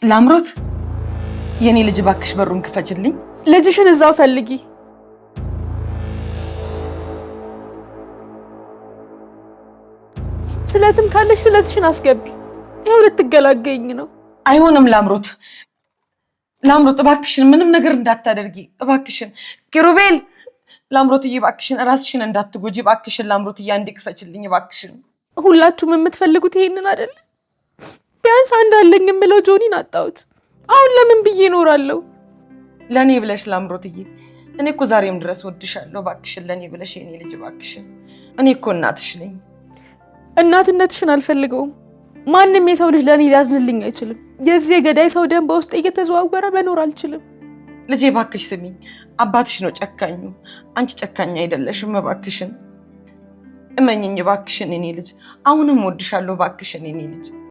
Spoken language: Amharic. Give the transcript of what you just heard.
ላምሮት የኔ ልጅ ባክሽ በሩን ክፈችልኝ። ልጅሽን እዛው ፈልጊ። ስለትም ካለሽ ስለትሽን አስገቢ። ይሄው ልትገላገኝ ነው። አይሆንም ላምሮት፣ ላምሮት እባክሽን ምንም ነገር እንዳታደርጊ እባክሽን። ኪሩቤል ላምሮትዬ እባክሽን ራስሽን እንዳትጎጂ እባክሽን። ላምሮትዬ አንዴ ክፈችልኝ እባክሽን። ሁላችሁም የምትፈልጉት ይሄንን አይደል? ቢያንስ አንድ አለኝ የምለው ጆኒን አጣሁት። አሁን ለምን ብዬ እኖራለሁ? ለኔ ብለሽ ላምሮትዬ፣ እኔ እኮ ዛሬም ድረስ ወድሻለሁ። እባክሽን ለኔ ብለሽ የኔ ልጅ እባክሽን። እኔ እኮ እናትሽ ነኝ። እናትነትሽን አልፈልገውም። ማንም የሰው ልጅ ለኔ ሊያዝንልኝ አይችልም። የዚህ የገዳይ ሰው ደም በውስጥ እየተዘዋወረ መኖር አልችልም። ልጄ እባክሽ ስሚኝ፣ አባትሽ ነው ጨካኙ፣ አንቺ ጨካኝ አይደለሽም። እባክሽን እመኝኝ እባክሽን የኔ ልጅ፣ አሁንም ወድሻለሁ እባክሽን የኔ ልጅ።